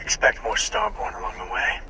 Expect more Starborn along the way.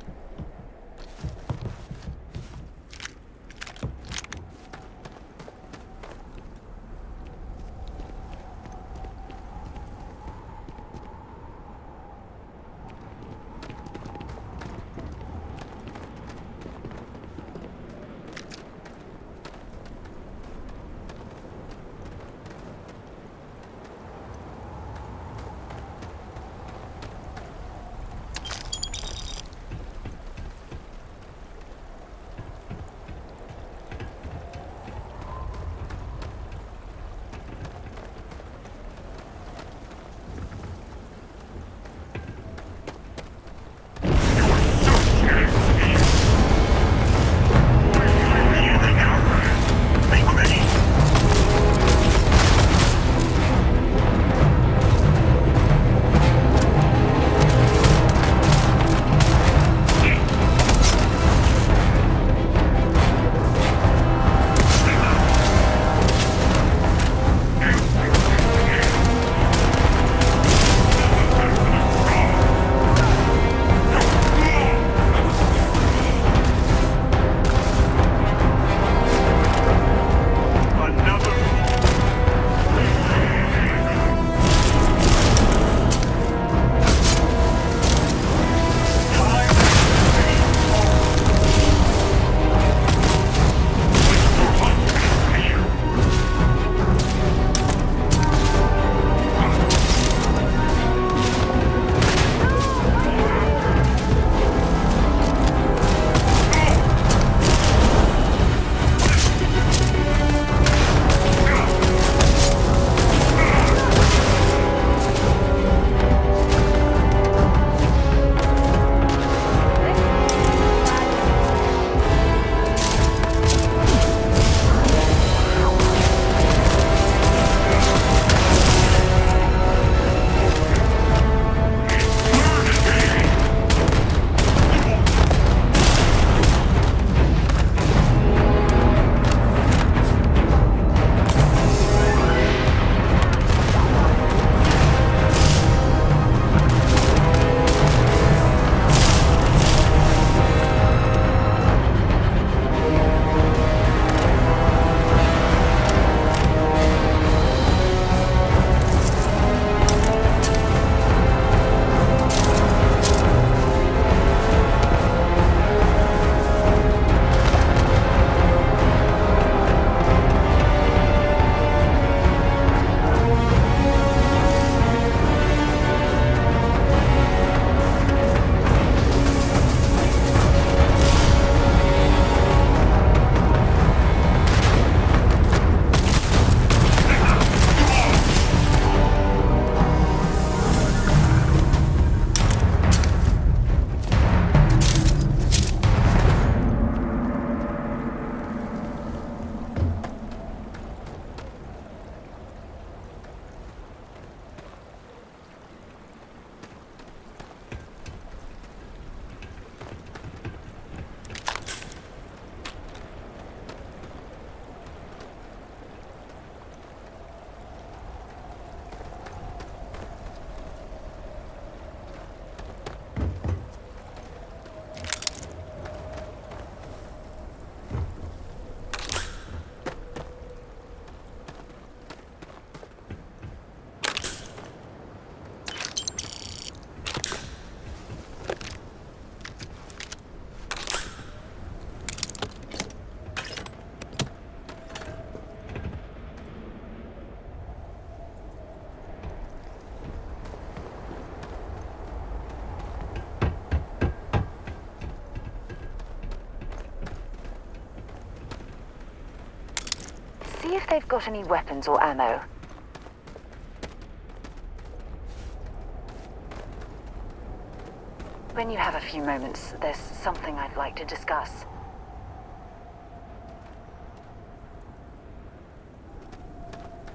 See if they've got any weapons or ammo. When you have a few moments, there's something I'd like to discuss.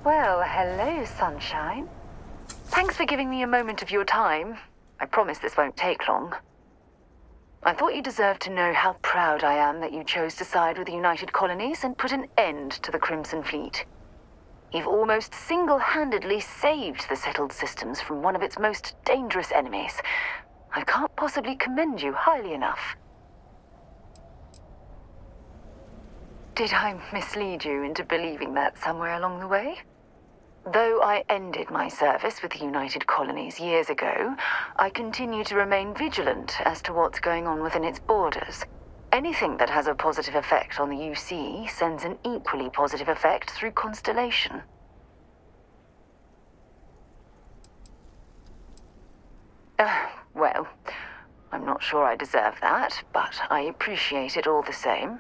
Well, hello, sunshine. Thanks for giving me a moment of your time. I promise this won't take long. I thought you deserved to know how proud I am that you chose to side with the United Colonies and put an end to the Crimson Fleet. You've almost single-handedly saved the settled systems from one of its most dangerous enemies. I can't possibly commend you highly enough. Did I mislead you into believing that somewhere along the way? Though I ended my service with the United Colonies years ago, I continue to remain vigilant as to what's going on within its borders. Anything that has a positive effect on the UC sends an equally positive effect through Constellation. Well, I'm not sure I deserve that, but I appreciate it all the same.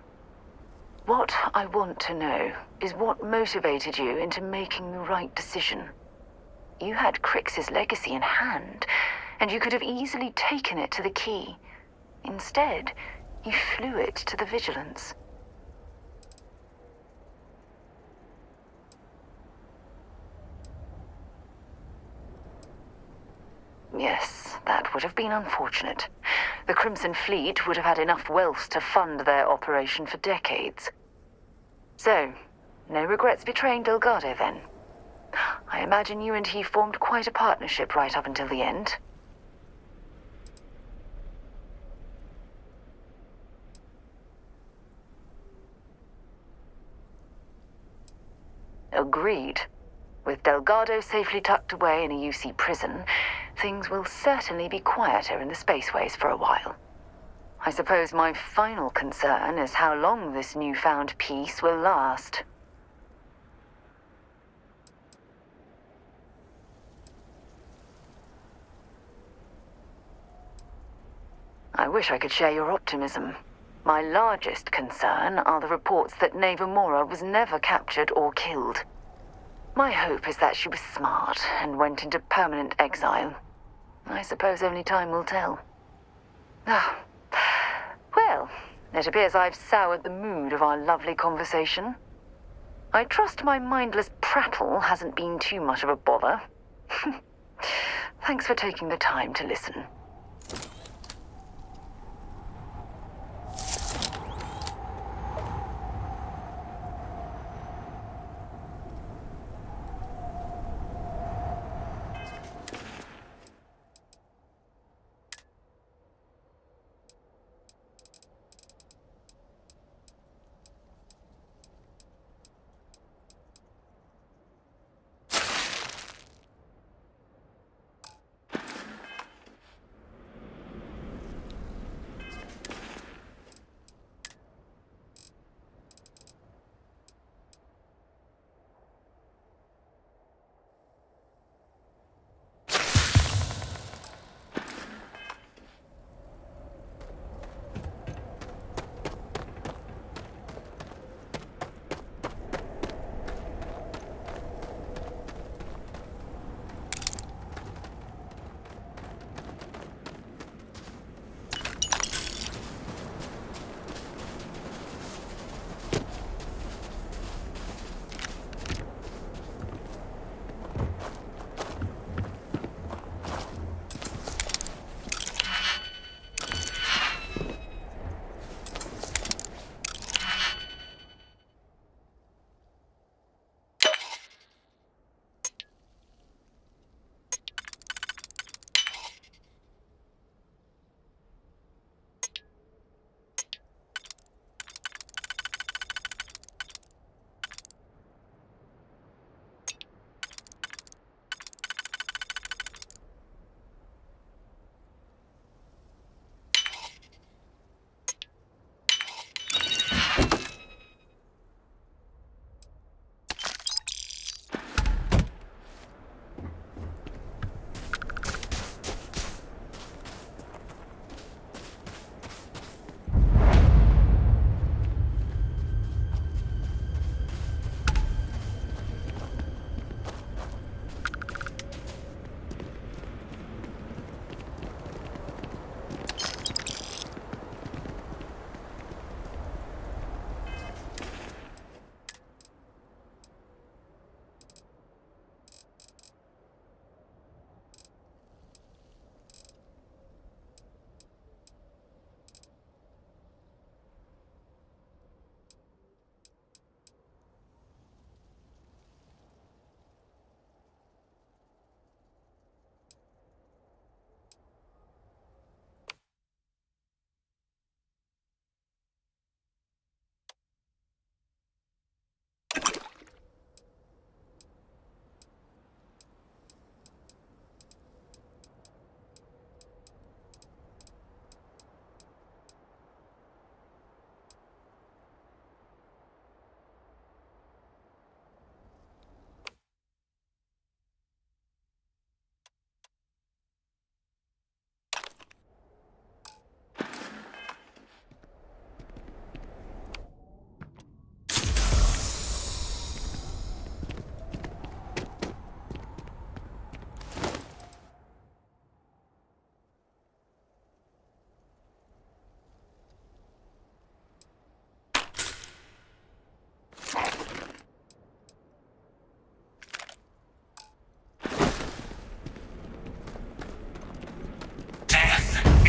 What I want to know is what motivated you into making the right decision. You had Crix's legacy in hand, and you could have easily taken it to the key. Instead, you flew it to the Vigilance. Yes, that would have been unfortunate. The Crimson Fleet would have had enough wealth to fund their operation for decades. So, no regrets betraying Delgado then? I imagine you and he formed quite a partnership right up until the end. Agreed. With Delgado safely tucked away in a UC prison, things will certainly be quieter in the spaceways for a while. I suppose my final concern is how long this newfound peace will last. I wish I could share your optimism. My largest concern are the reports that Neva Mora was never captured or killed. My hope is that she was smart and went into permanent exile. I suppose only time will tell. Well, it appears I've soured the mood of our lovely conversation. I trust my mindless prattle hasn't been too much of a bother. Thanks for taking the time to listen.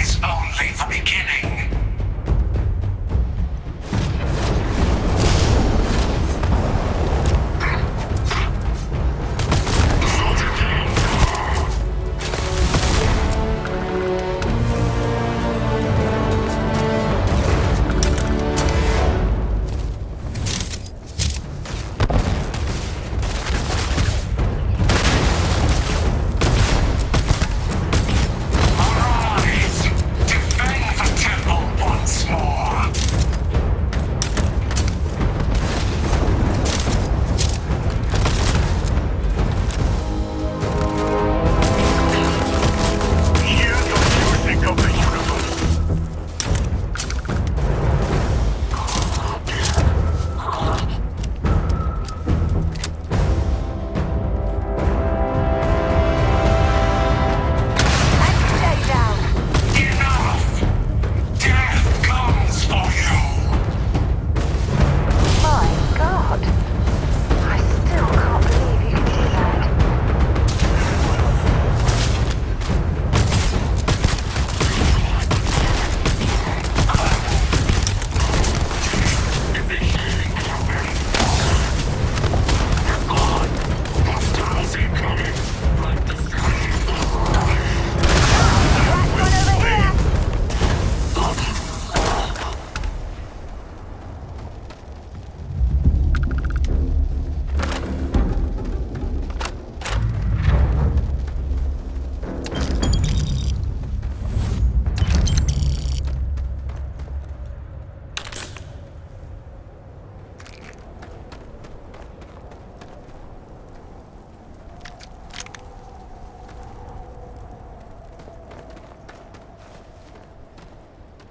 is only the beginning.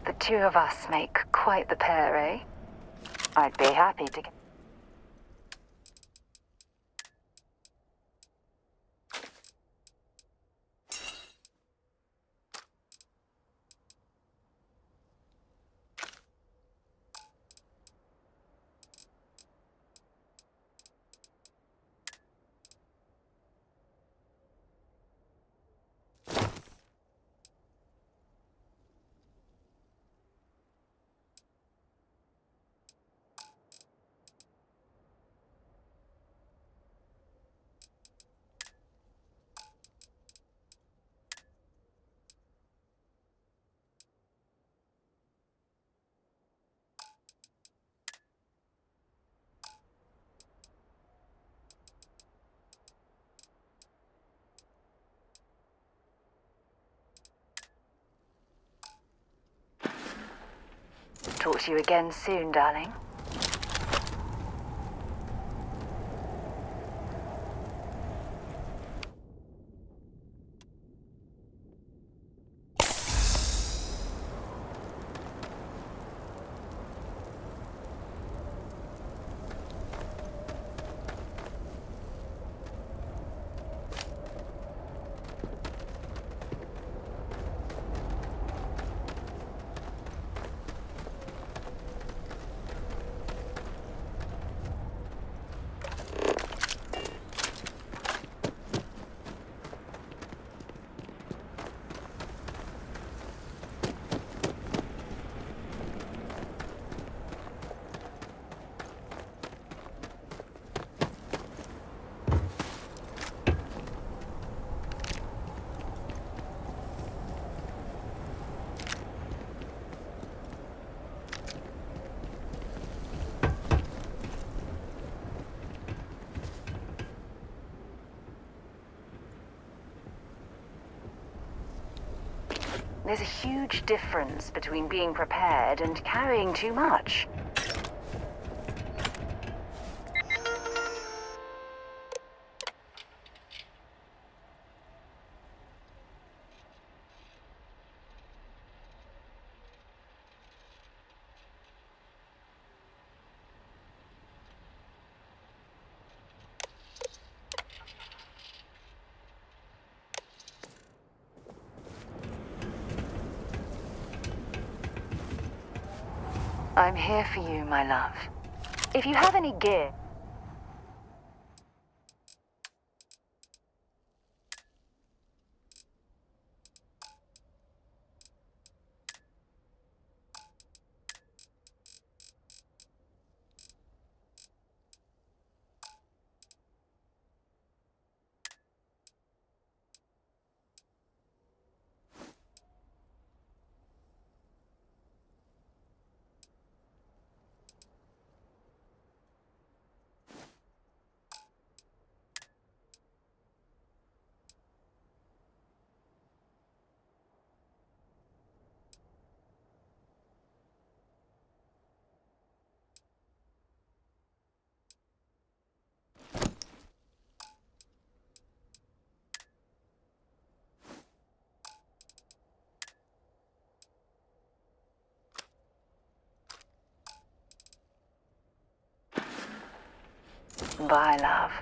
The two of us make quite the pair, eh? I'd be happy to get... Talk to you again soon, darling. There's a huge difference between being prepared and carrying too much. I'm here for you, my love. If you have any gear... Bye, love.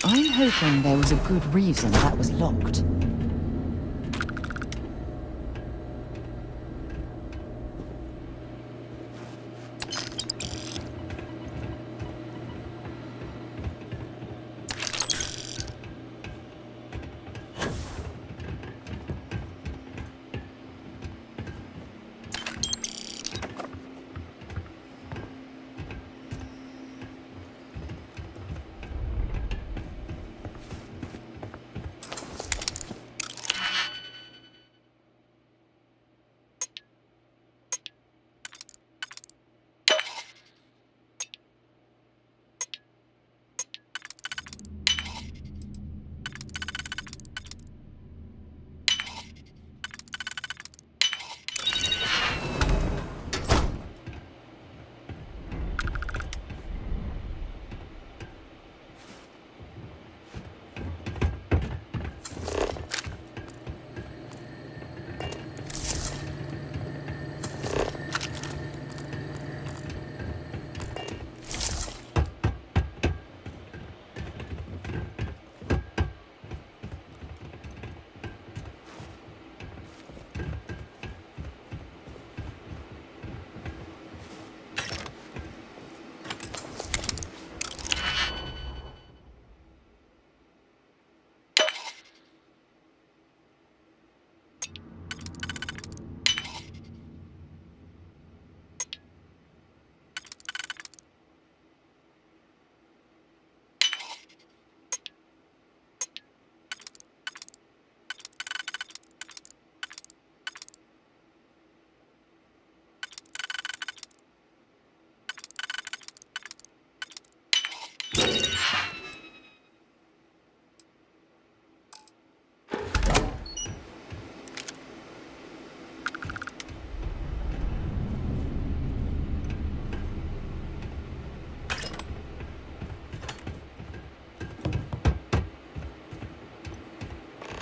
I'm hoping there was a good reason that was locked.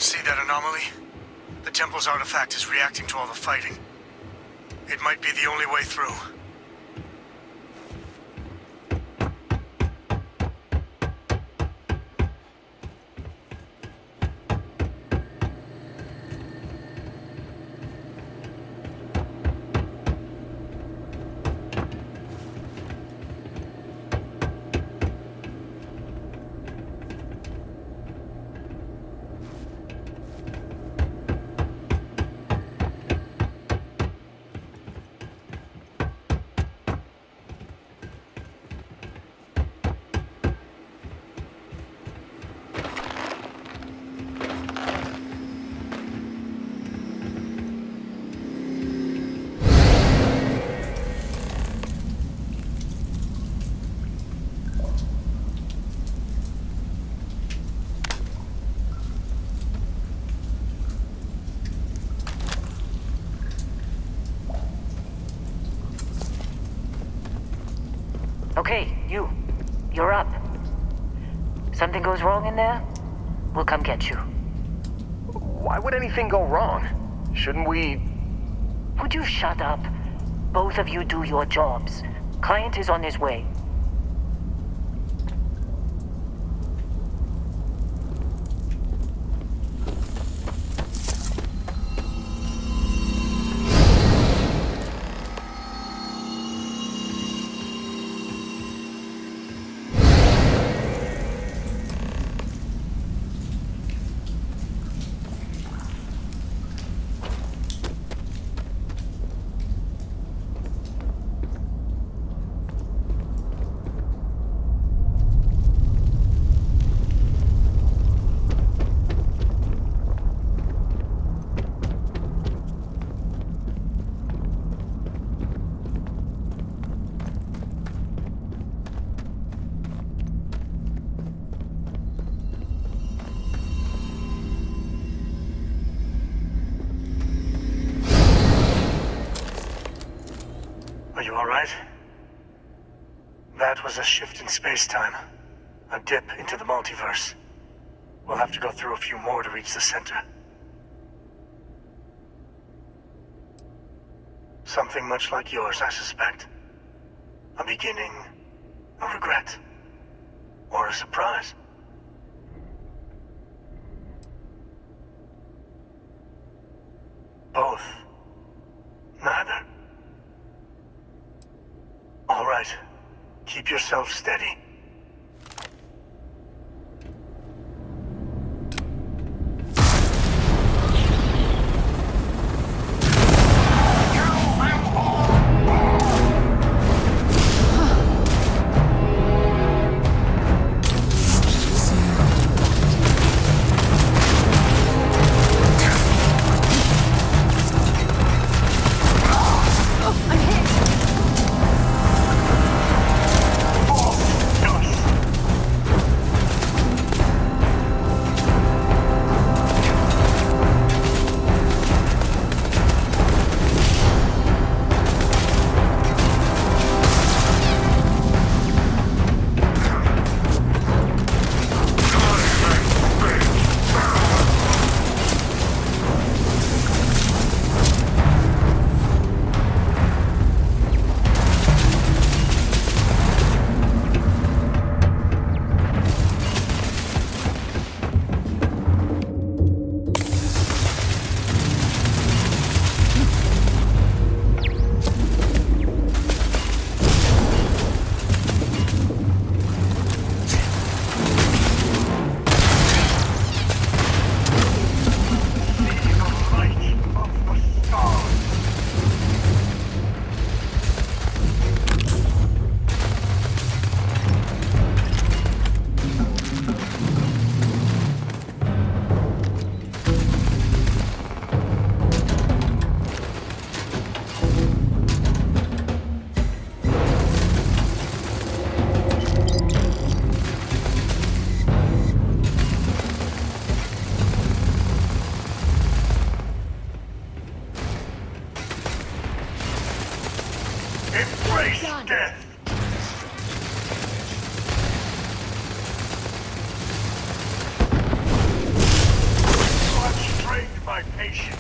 See that anomaly? The temple's artifact is reacting to all the fighting. It might be the only way through. you're up. Something goes wrong in there, we'll come get you. Why would anything go wrong? Shouldn't we... Would you shut up? Both of you do your jobs. Client is on his way. Are you alright? That was a shift in space-time. A dip into the multiverse. We'll have to go through a few more to reach the center. Something much like yours, I suspect. A beginning, a regret, or a surprise. Both. Neither. All right. Keep yourself steady. Embrace death! You have strained my patience.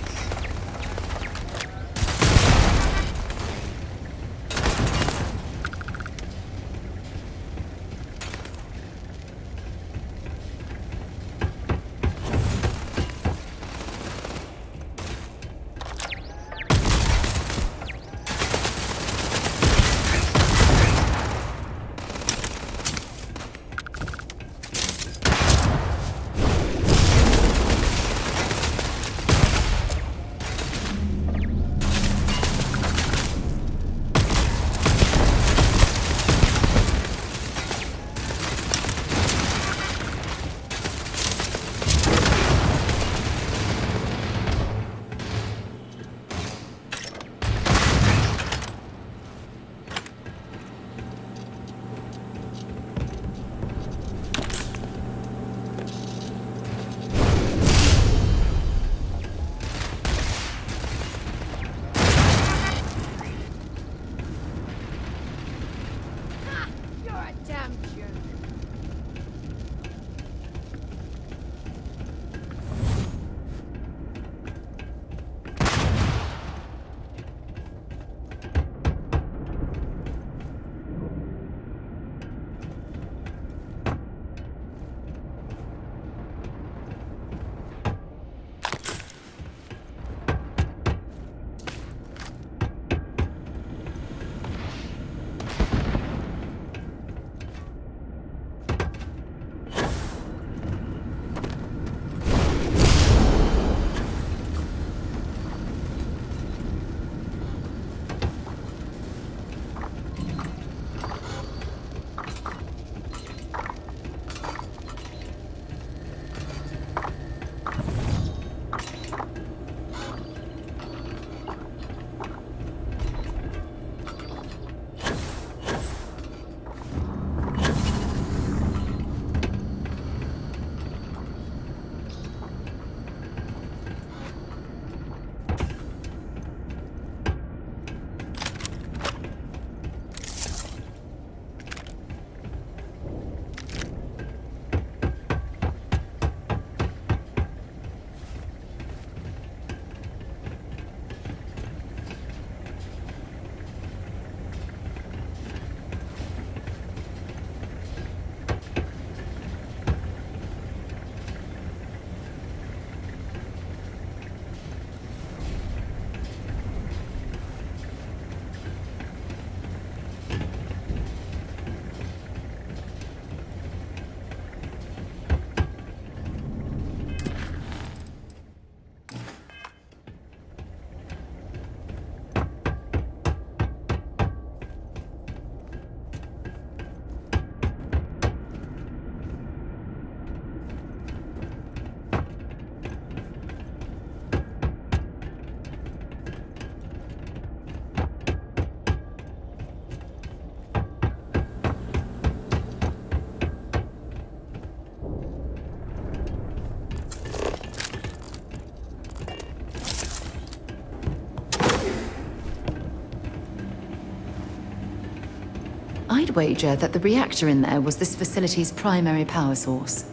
I'd wager that the reactor in there was this facility's primary power source.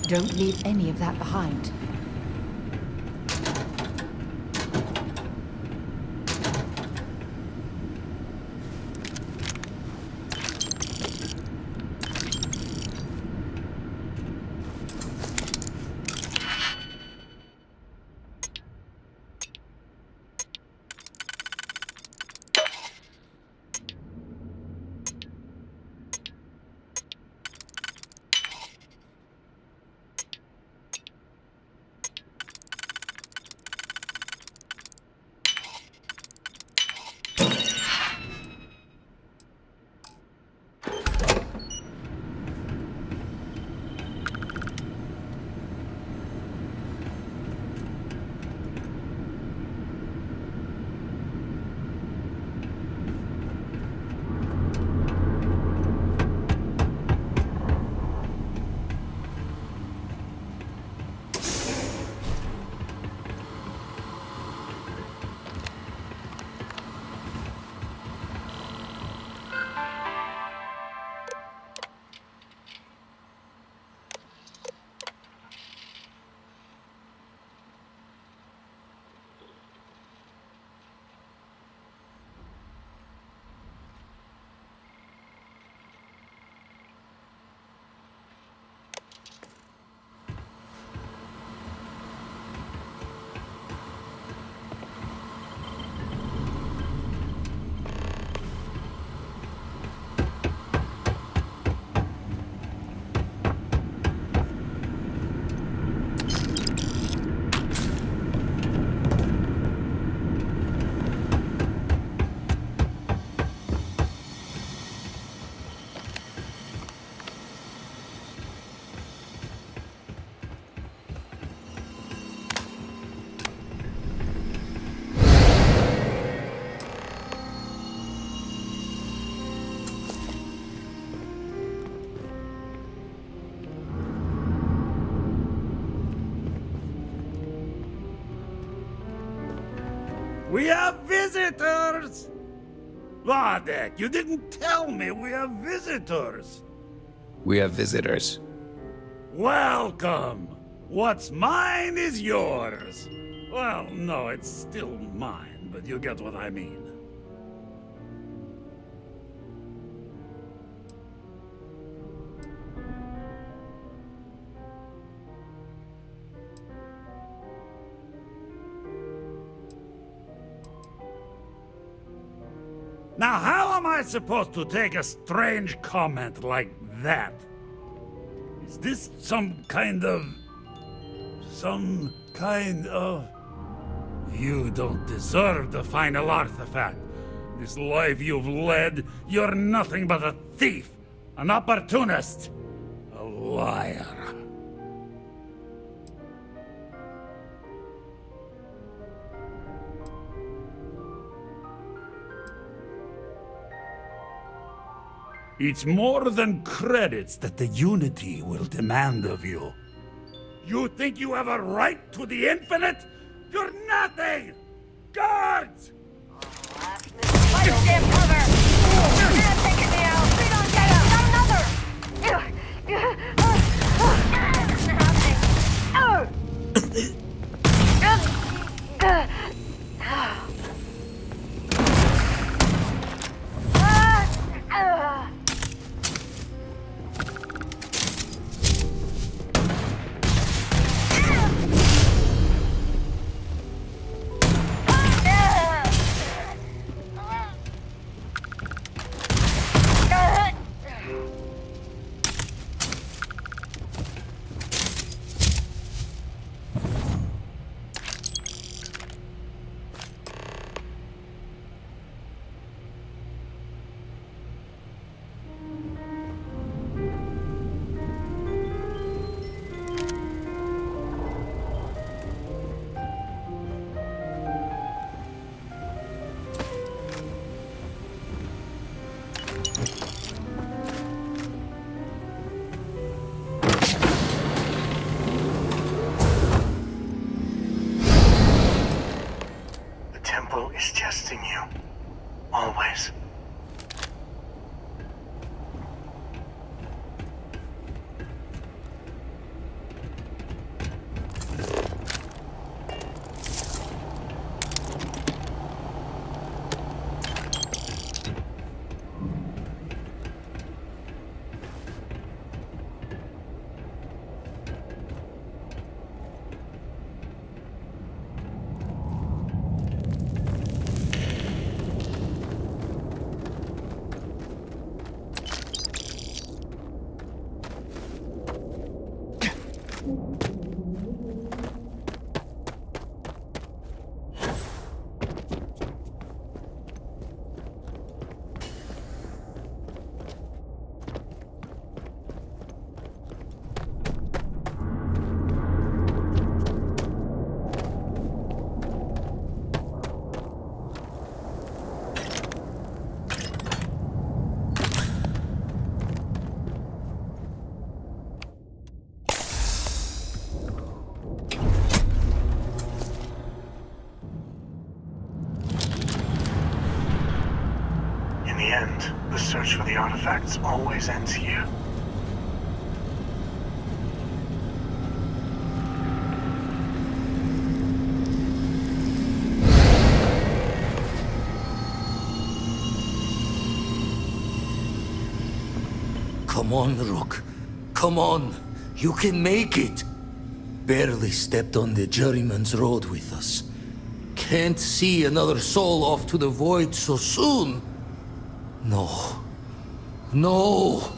Don't leave any of that behind. We have visitors! Vardek, you didn't tell me we have visitors! We have visitors. Welcome! What's mine is yours! Well, no, it's still mine, but you get what I mean. Now, how am I supposed to take a strange comment like that? Is this some kind of... You don't deserve the final artifact. This life you've led, you're nothing but a thief, an opportunist, a liar. It's more than credits that the Unity will demand of you. You think you have a right to the infinite? You're nothing! Guards! Understand cover! Man taking me out! We don't get him! Got another! In the end, the search for the artifacts always ends here. Come on, Rook. Come on. You can make it. Barely stepped on the juryman's road with us. Can't see another soul off to the void so soon. No. No.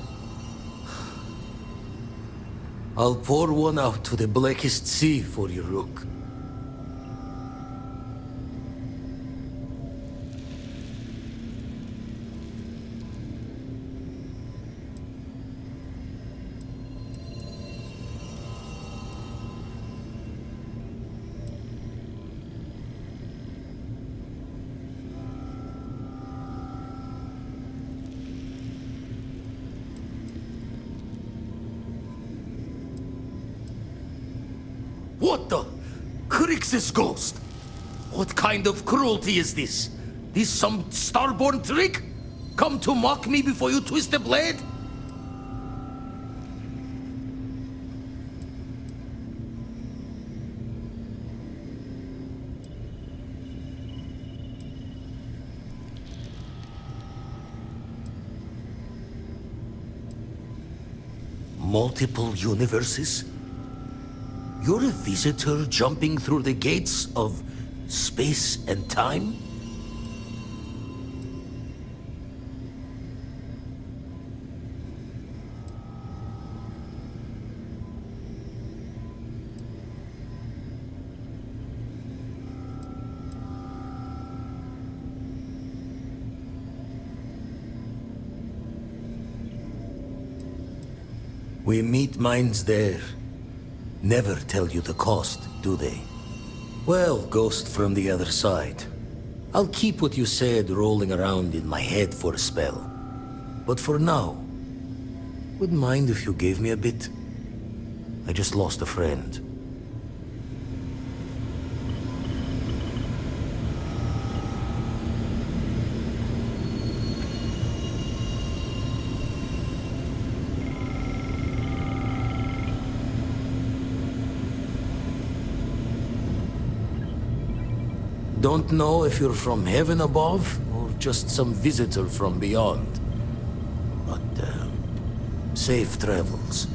I'll pour one out to the blackest sea for you, Rook. What the? Crix's ghost? What kind of cruelty is this? This some starborn trick? Come to mock me before you twist the blade? Multiple universes? You're a visitor jumping through the gates of space and time? We meet minds there. Never tell you the cost, do they? Well, ghost from the other side. I'll keep what you said rolling around in my head for a spell. But for now, wouldn't mind if you gave me a bit. I just lost a friend. Don't know if you're from heaven above, or just some visitor from beyond. But, safe travels.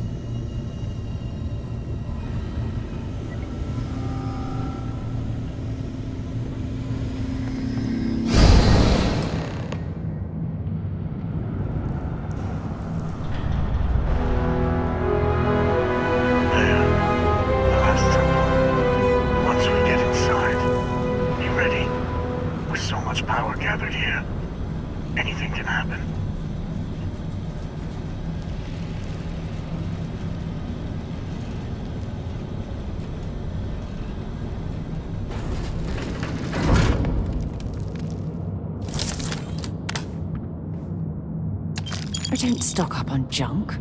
I don't stock up on junk.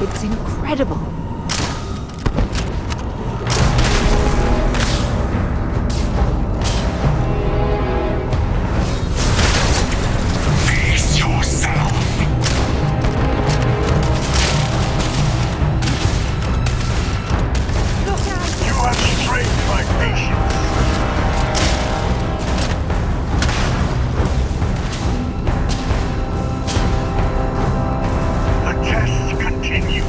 It's incredible. Face yourself. You have strained my patience. The test continues.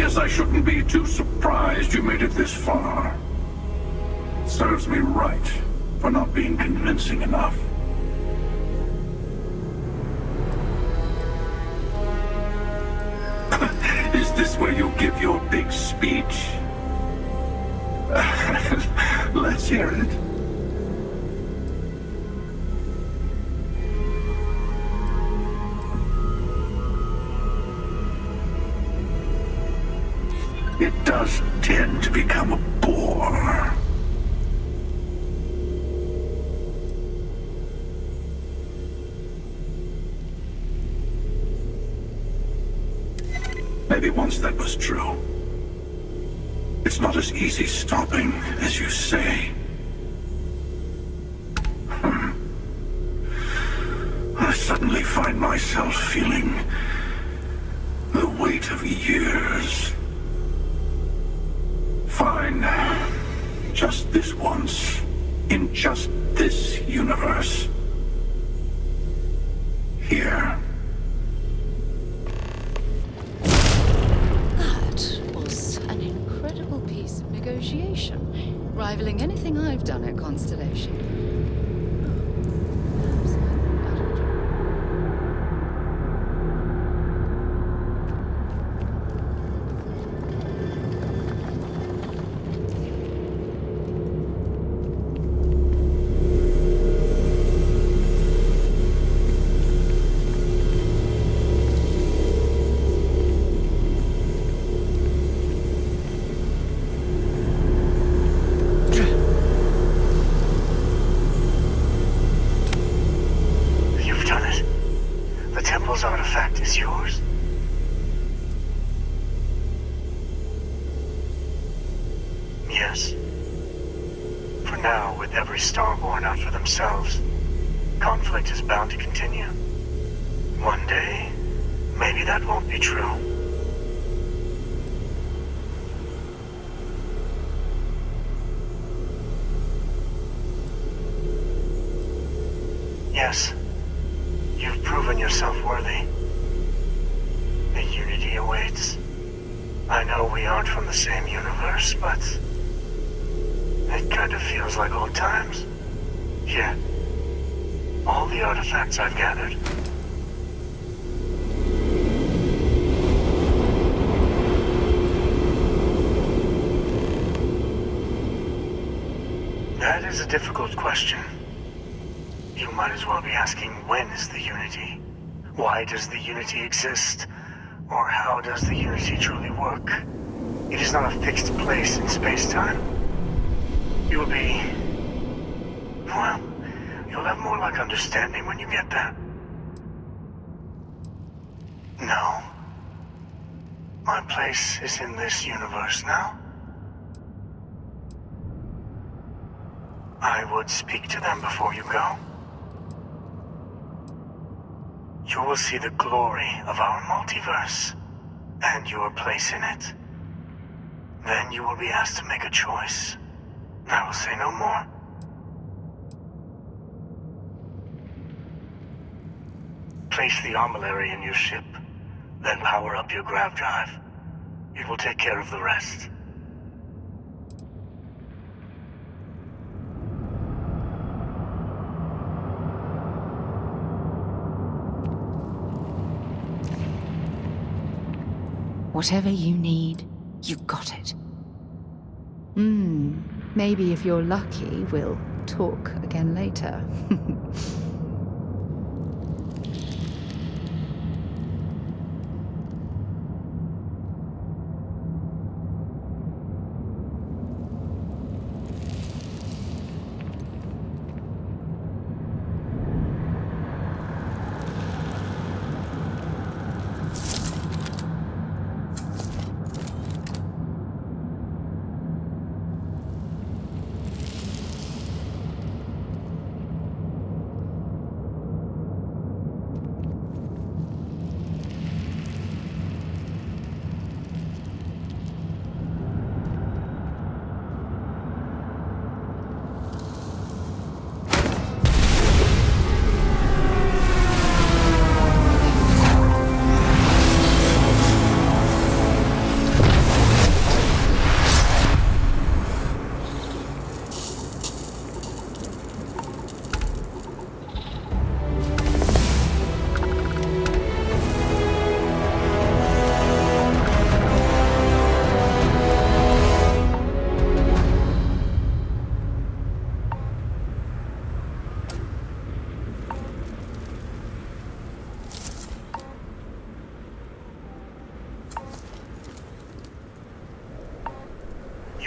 guess I shouldn't be too surprised you made it this far. Serves me right for not being convincing enough. Is this where you give your big speech? Let's hear it. It does tend to become a bore. Maybe once that was true. It's not as easy stopping as you say. I suddenly find myself feeling the weight of years. Fine. Just this once. In just this universe. Here. That was an incredible piece of negotiation, rivaling anything I've done at Constellation. Artifact is yours? Yes. For now, with every starborn out for themselves, conflict is bound to continue. One day, maybe that won't be true. Yes. You've proven yourself worthy. The unity awaits. I know we aren't from the same universe, but it kind of feels like old times. Here. All the artifacts I've gathered. That is a difficult question. You might as well be asking, when is the unity? Why does the unity exist? Or how does the unity truly work? It is not a fixed place in space-time. You'll be... well, you'll have more like understanding when you get there. No. My place is in this universe now. I would speak to them before you go. You will see the glory of our multiverse, and your place in it. Then you will be asked to make a choice. I will say no more. Place the armillary in your ship, then power up your grav drive. It will take care of the rest. Whatever you need, you got it. Maybe if you're lucky, we'll talk again later.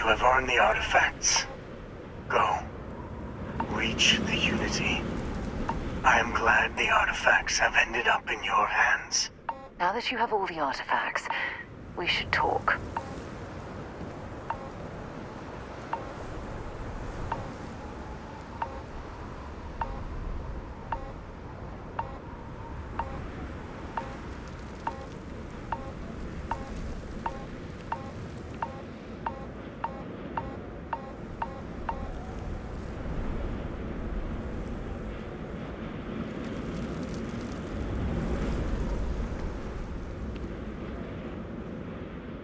You have earned the artifacts. Go. Reach the Unity. I am glad the artifacts have ended up in your hands. Now that you have all the artifacts, we should talk.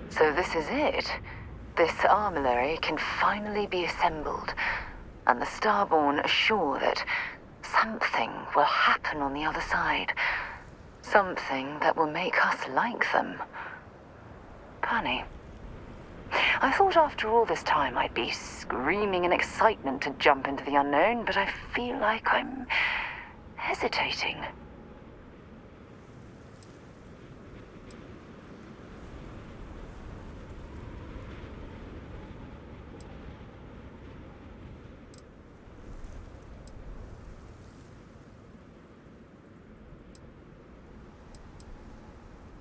So this is it. This armillary can finally be assembled, and the Starborn are sure that something will happen on the other side. Something that will make us like them. Funny. I thought after all this time I'd be screaming in excitement to jump into the unknown, but I feel like I'm hesitating.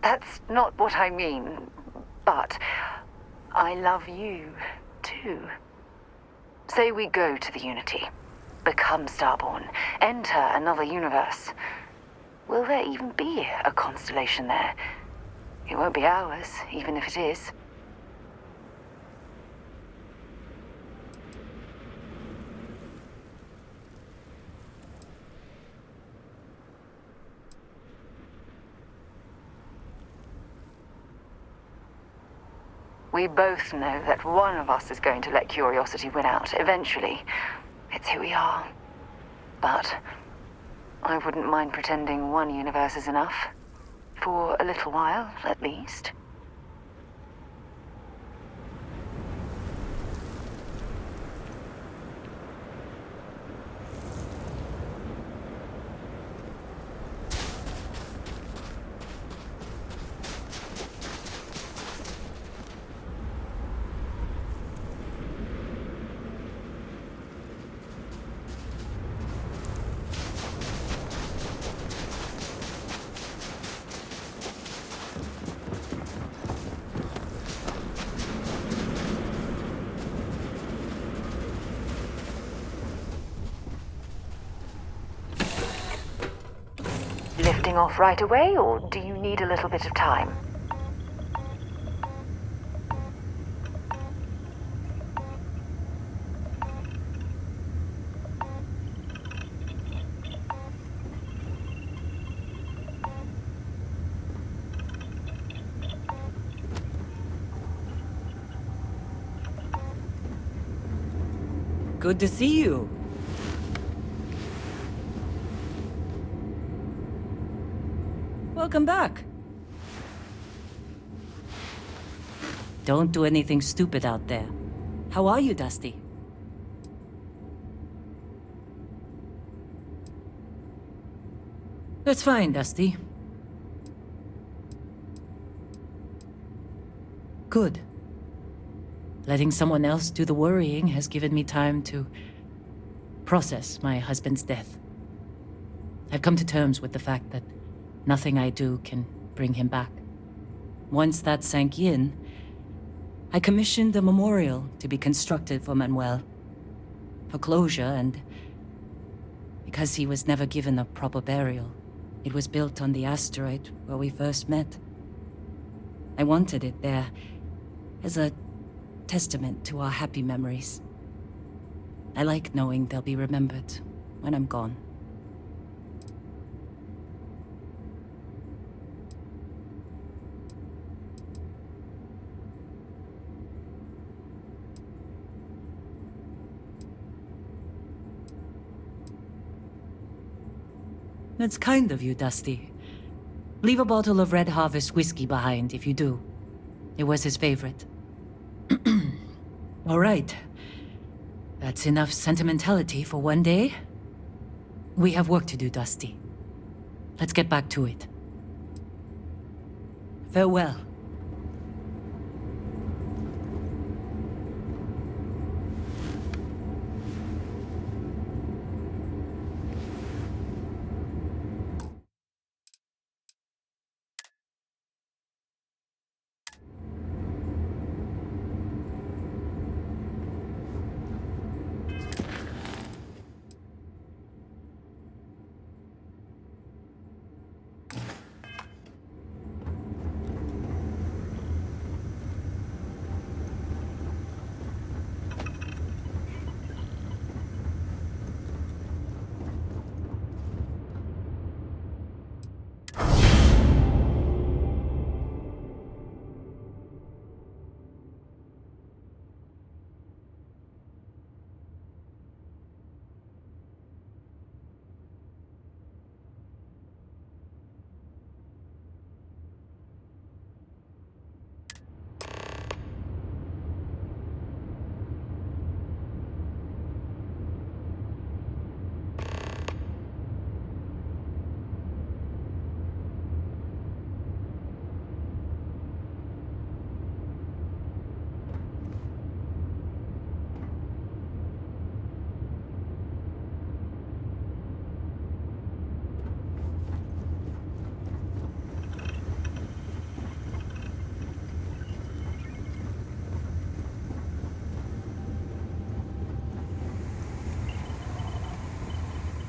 That's not what I mean, but I love you, too. Say we go to the Unity, become Starborn, enter another universe. Will there even be a constellation there? It won't be ours, even if it is. We both know that one of us is going to let curiosity win out, eventually. It's who we are. But I wouldn't mind pretending one universe is enough. For a little while, at least. Lifting off right away, or do you need a little bit of time? Good to see you. Welcome back. Don't do anything stupid out there. How are you, Dusty? That's fine, Dusty. Good. Letting someone else do the worrying has given me time to process my husband's death. I've come to terms with the fact that nothing I do can bring him back. Once that sank in, I commissioned a memorial to be constructed for Manuel. For closure, and because he was never given a proper burial. It was built on the asteroid where we first met. I wanted it there as a testament to our happy memories. I like knowing they'll be remembered when I'm gone. That's kind of you, Dusty. Leave a bottle of Red Harvest whiskey behind if you do. It was his favorite. All right. That's enough sentimentality for one day. We have work to do, Dusty. Let's get back to it. Farewell.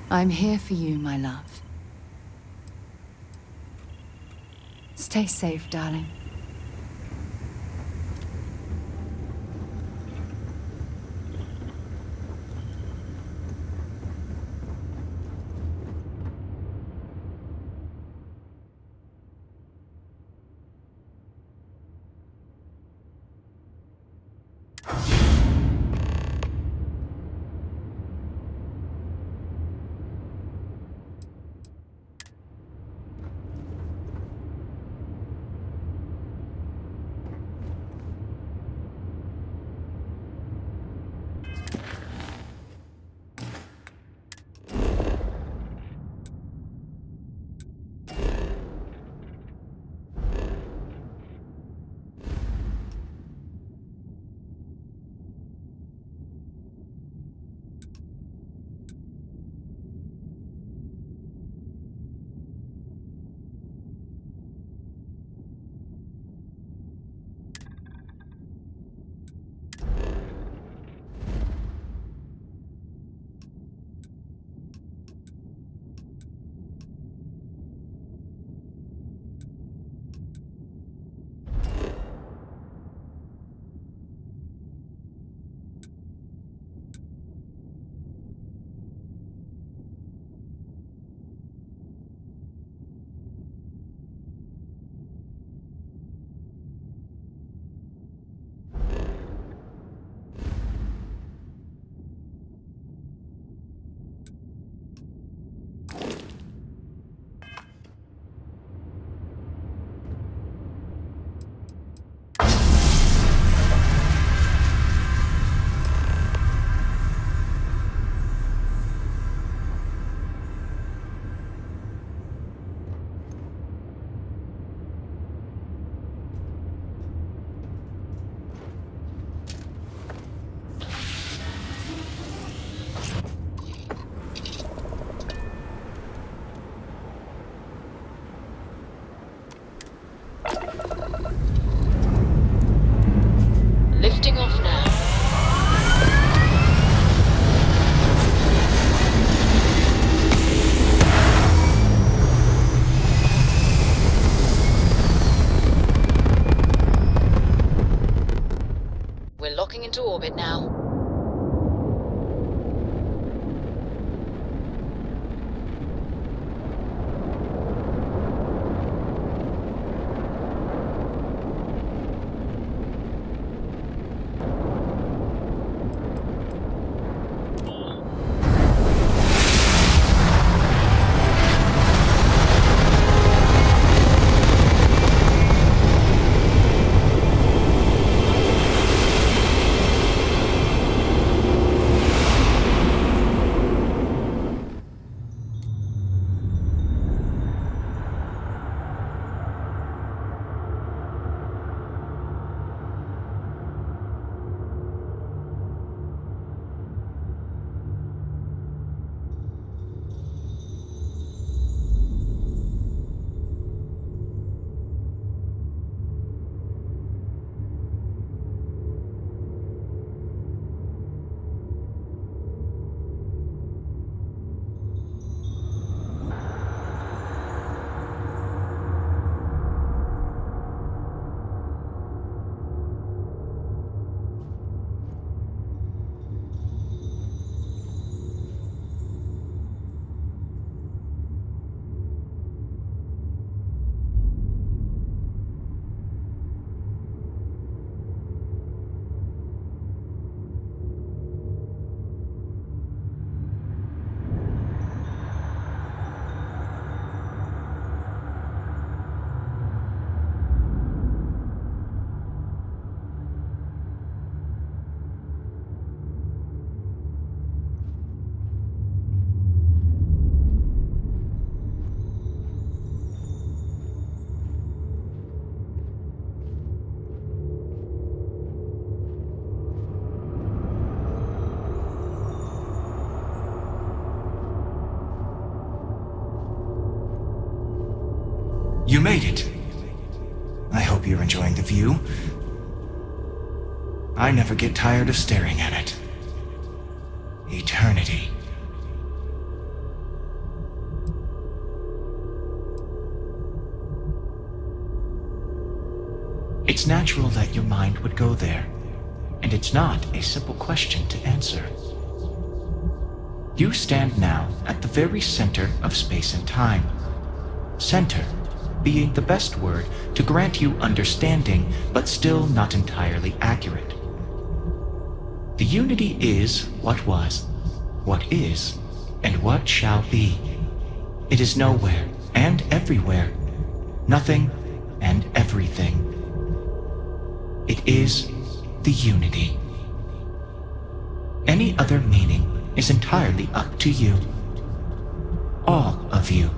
I'm here for you, my love. Stay safe, darling. Lifting off now. We're locking into orbit now. You made it. I hope you're enjoying the view. I never get tired of staring at it. Eternity. It's natural that your mind would go there, and it's not a simple question to answer. You stand now at the very center of space and time. Center being the best word to grant you understanding, but still not entirely accurate. The unity is what was, what is, and what shall be. It is nowhere and everywhere, nothing and everything. It is the unity. Any other meaning is entirely up to you. All of you.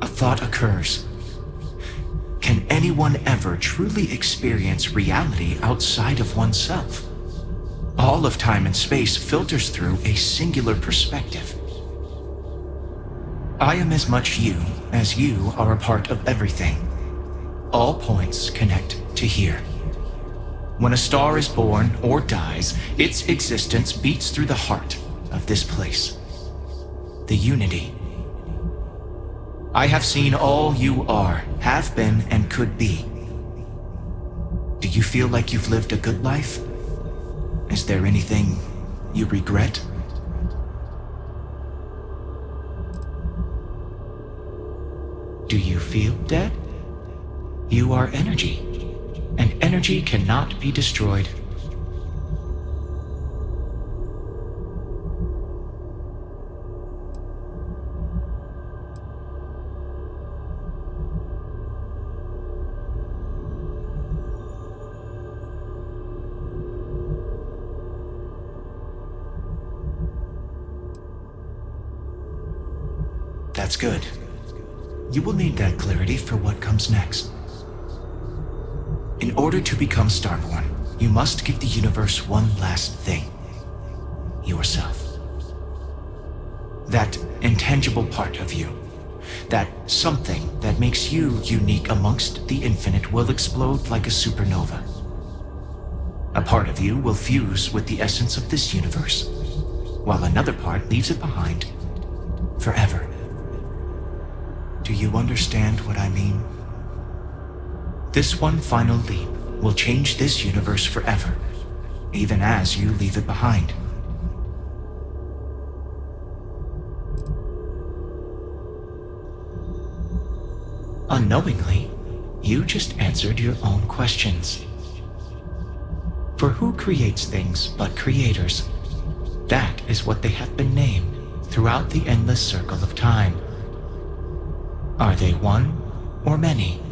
A thought occurs. Can anyone ever truly experience reality outside of oneself? All of time and space filters through a singular perspective. I am as much you as you are a part of everything. All points connect to here. When a star is born or dies, its existence beats through the heart of this place. The unity. I have seen all you are, have been, and could be. Do you feel like you've lived a good life? Is there anything you regret? Do you feel dead? You are energy, and energy cannot be destroyed. That's good. You will need that clarity for what comes next. In order to become Starborn, you must give the universe one last thing. Yourself. That intangible part of you. That something that makes you unique amongst the infinite will explode like a supernova. A part of you will fuse with the essence of this universe, while another part leaves it behind forever. Do you understand what I mean? This one final leap will change this universe forever, even as you leave it behind. Unknowingly, you just answered your own questions. For who creates things but creators? That is what they have been named throughout the endless circle of time. Are they one or many?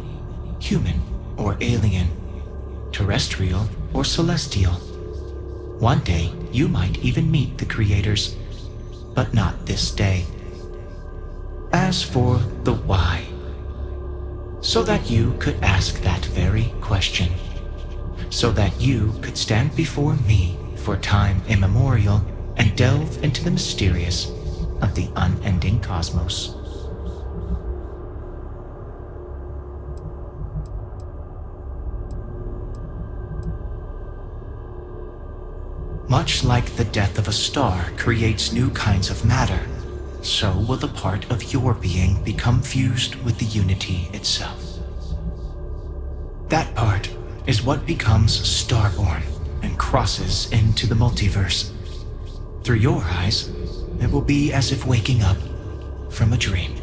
Human or alien? Terrestrial or celestial? One day you might even meet the creators, but not this day. As for the why, so that you could ask that very question, so that you could stand before me for time immemorial and delve into the mysterious of the unending cosmos. Much like the death of a star creates new kinds of matter, so will the part of your being become fused with the unity itself. That part is what becomes Starborn and crosses into the multiverse. Through your eyes, it will be as if waking up from a dream.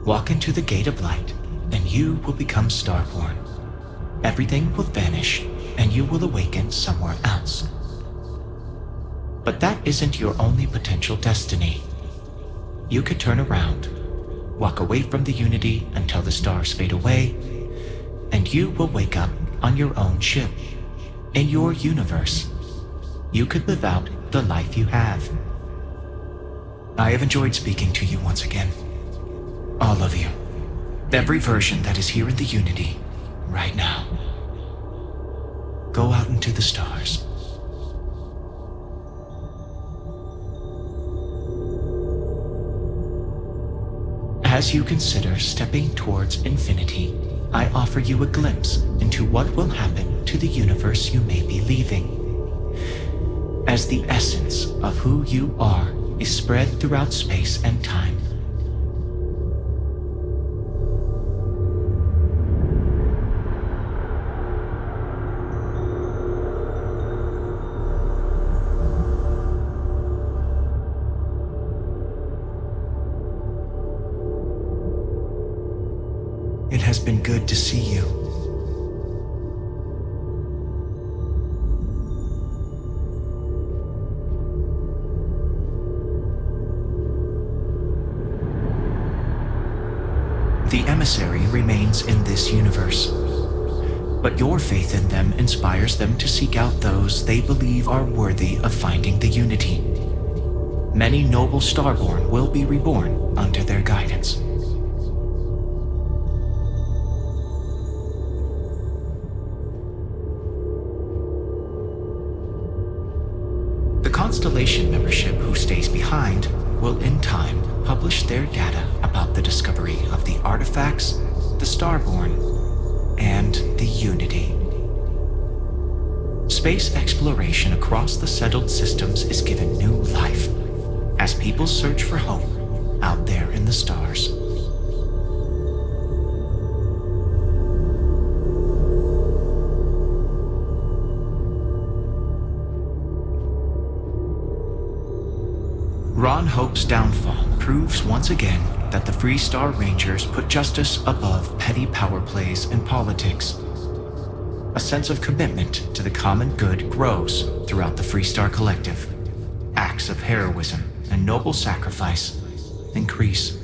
Walk into the gate of light, and you will become Starborn. Everything will vanish, and you will awaken somewhere else. But that isn't your only potential destiny. You could turn around, walk away from the unity until the stars fade away, and you will wake up on your own ship, in your universe. You could live out the life you have. I have enjoyed speaking to you once again. All of you. Every version that is here in the unity, right now. Go out into the stars. As you consider stepping towards infinity, I offer you a glimpse into what will happen to the universe you may be leaving. As the essence of who you are is spread throughout space and time, it has been good to see you. The emissary remains in this universe, but your faith in them inspires them to seek out those they believe are worthy of finding the unity. Many noble starborn will be reborn under their guidance. The Constellation membership who stays behind will in time publish their data about the discovery of the artifacts, the Starborn, and the Unity. Space exploration across the settled systems is given new life as people search for hope out there in the stars. Ron Hope's downfall proves once again that the Free Star Rangers put justice above petty power plays and politics. A sense of commitment to the common good grows throughout the Free Star Collective. Acts of heroism and noble sacrifice increase.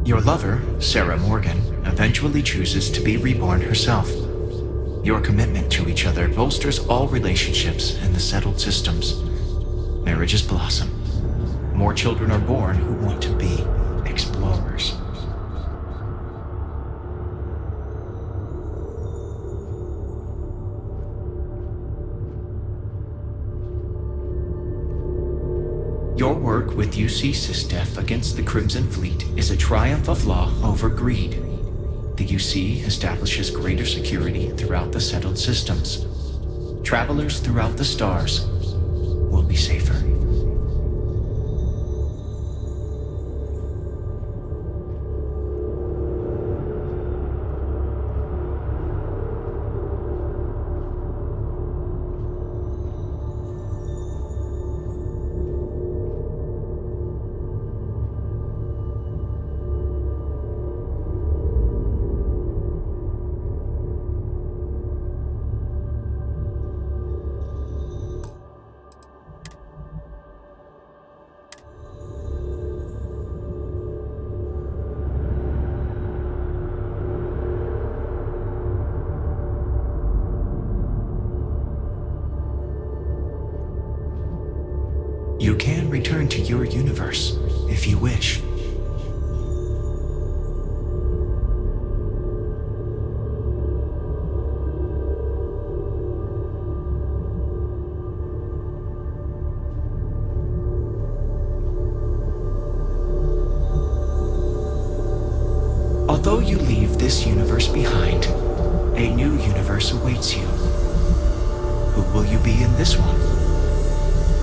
Your lover, Sarah Morgan, eventually chooses to be reborn herself. Your commitment to each other bolsters all relationships in the settled systems. Marriages blossom. More children are born who want to be explorers. Your work with UC SysDef against the Crimson Fleet is a triumph of law over greed. The UC establishes greater security throughout the settled systems. Travelers throughout the stars will be safer. You can return to your universe if you wish. Although you leave this universe behind, a new universe awaits you. Who will you be in this one?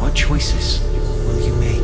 What choices will you make?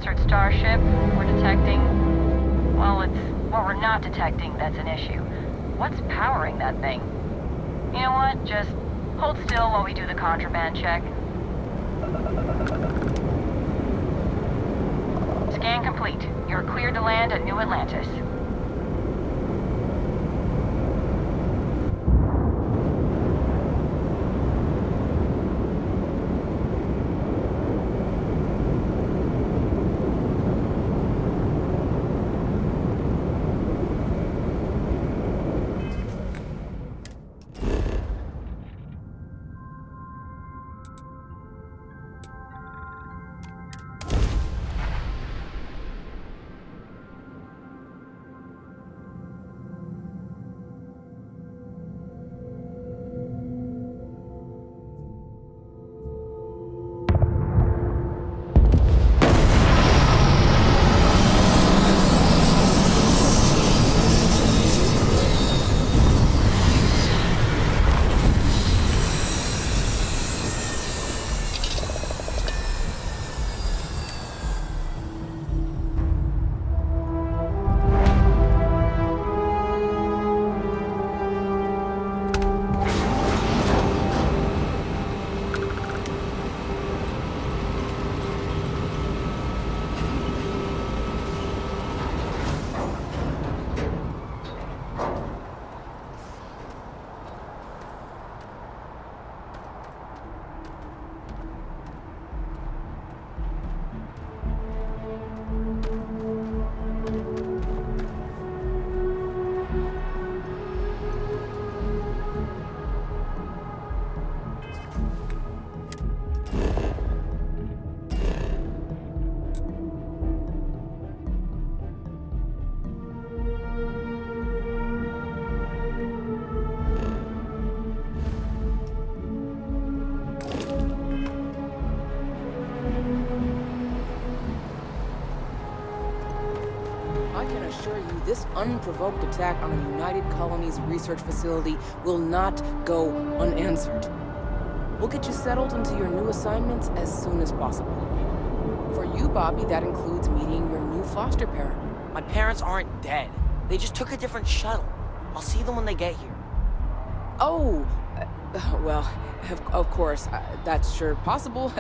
sponsored starship. We're detecting... Well, we're not detecting, that's an issue. What's powering that thing? You know what? Just hold still while we do the contraband check. Scan complete. You're cleared to land at New Atlantis. This unprovoked attack on a United Colonies research facility will not go unanswered. We'll get you settled into your new assignments as soon as possible. For you, Bobby, that includes meeting your new foster parent. My parents aren't dead. They just took a different shuttle. I'll see them when they get here. Oh, well, of course, that's sure possible.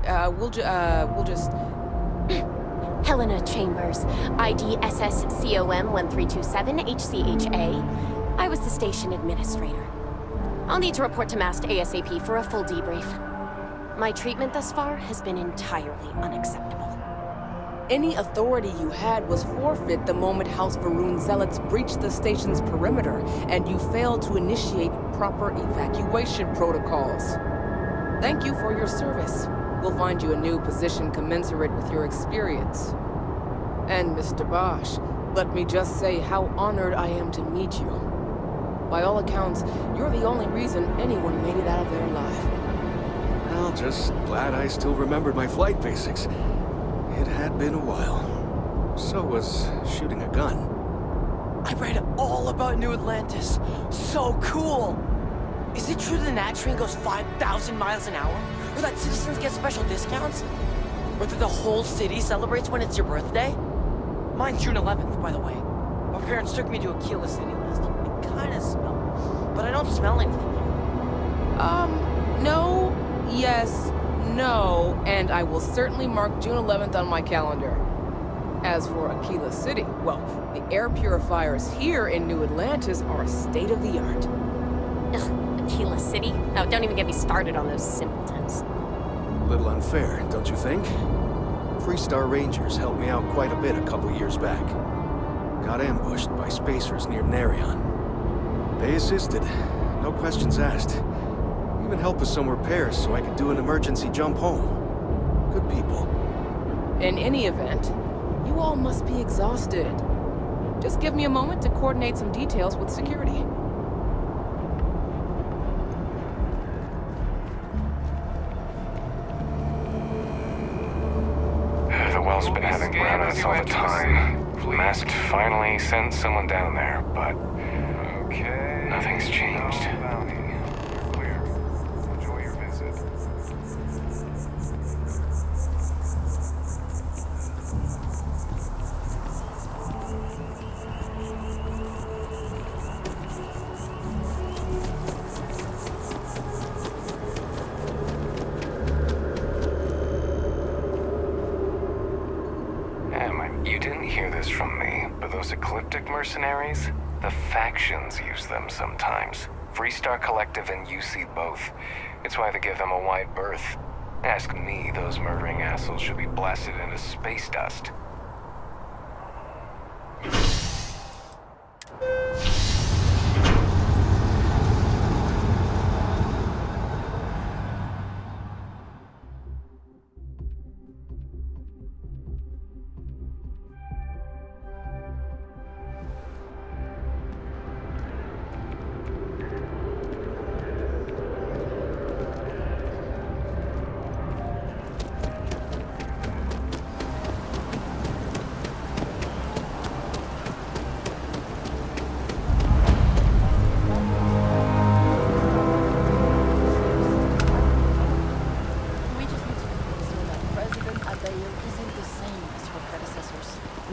We'll just... Helena Chambers, ID SSCOM 1327 HCHA. I was the station administrator. I'll need to report to MAST ASAP for a full debrief. My treatment thus far has been entirely unacceptable. Any authority you had was forfeit the moment House Varun zealots breached the station's perimeter, and you failed to initiate proper evacuation protocols. Thank you for your service. We'll find you a new position commensurate with your experience. And Mr. Bosch, let me just say how honored I am to meet you. By all accounts, you're the only reason anyone made it out of there alive. Well, just glad I still remembered my flight basics. It had been a while. So was shooting a gun. I read all about New Atlantis. So cool! Is it true the Nat train goes 5,000 miles an hour? Or that citizens get special discounts? Or that the whole city celebrates when it's your birthday? Mine's June 11th, by the way. My parents took me to Aquila City last year. It kinda smelled, but I don't smell anything here. No, yes, no, and I will certainly mark June 11th on my calendar. As for Aquila City, well, the air purifiers here in New Atlantis are state-of-the-art. Ugh, Aquila City? No, don't even get me started on those simpletons. A little unfair, don't you think? Freestar Rangers helped me out quite a bit a couple years back. Got ambushed by spacers near Narion. They assisted, no questions asked. Even helped with some repairs so I could do an emergency jump home. Good people. In any event, you all must be exhausted. Just give me a moment to coordinate some details with security. The well's been having brownouts all the time. Masked finally sent someone down there, but nothing's changed. You didn't hear this from me, but those ecliptic mercenaries, the factions use them sometimes. Freestar Collective and UC both. It's why they give them a wide berth. Ask me, those murdering assholes should be blasted into space dust.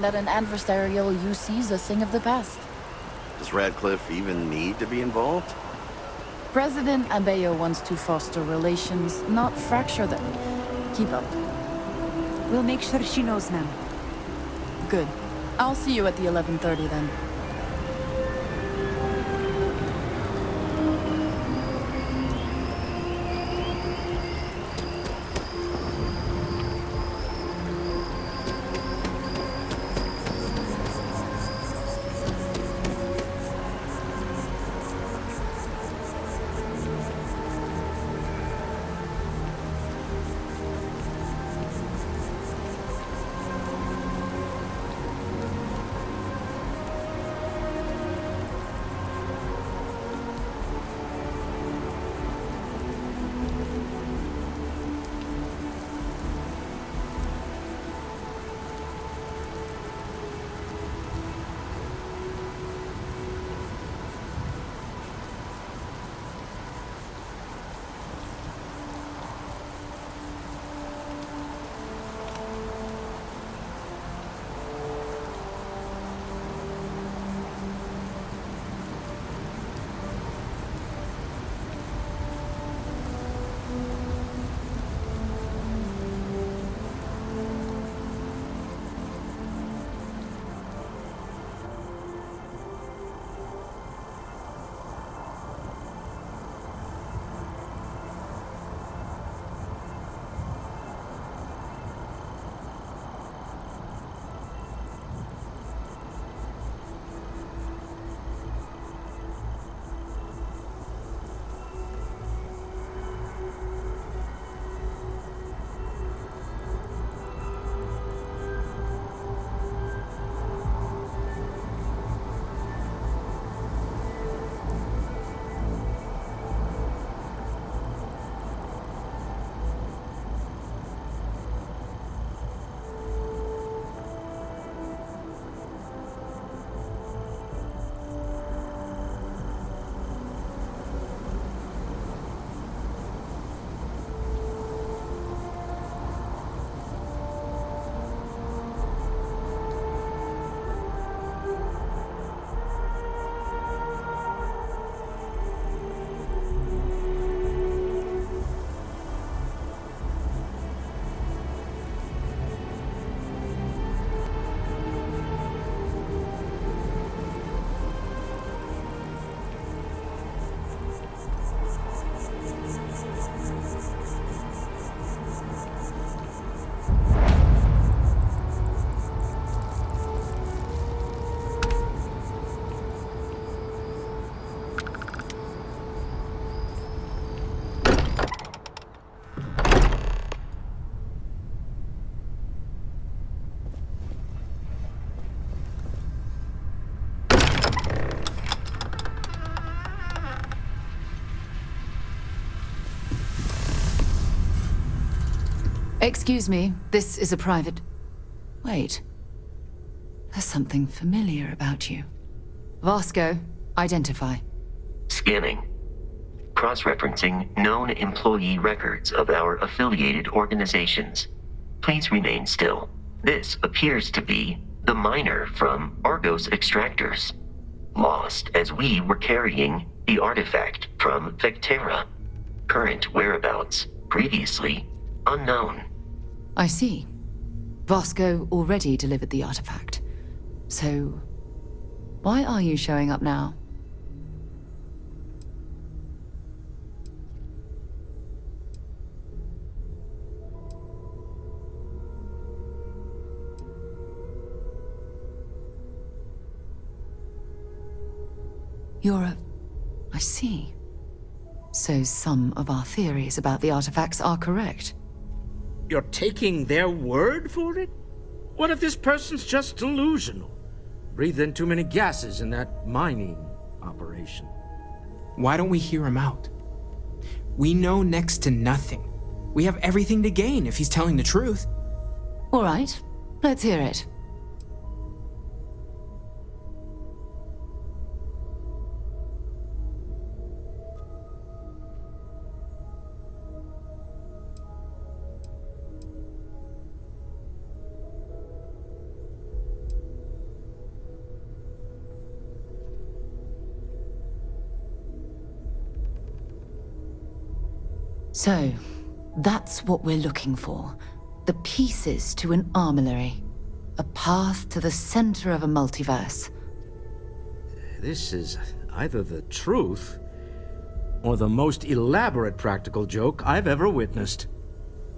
That an adversarial UC is a thing of the past. Does Radcliffe even need to be involved? President Abeyo wants to foster relations, not fracture them. Keep up. We'll make sure she knows, ma'am. Good. I'll see you at the 11:30 then. Excuse me, this is a private... Wait. There's something familiar about you. Vasco, identify. Scanning. Cross-referencing known employee records of our affiliated organizations. Please remain still. This appears to be the miner from Argos Extractors. Lost as we were carrying the artifact from Vectera. Current whereabouts, previously unknown. I see. Vasco already delivered the artifact. So, why are you showing up now? I see. So some of our theories about the artifacts are correct. You're taking their word for it? What if this person's just delusional? Breathed in too many gases in that mining operation. Why don't we hear him out? We know next to nothing. We have everything to gain if he's telling the truth. All right, let's hear it. So, that's what we're looking for. The pieces to an armillary. A path to the center of a multiverse. This is either the truth, or the most elaborate practical joke I've ever witnessed.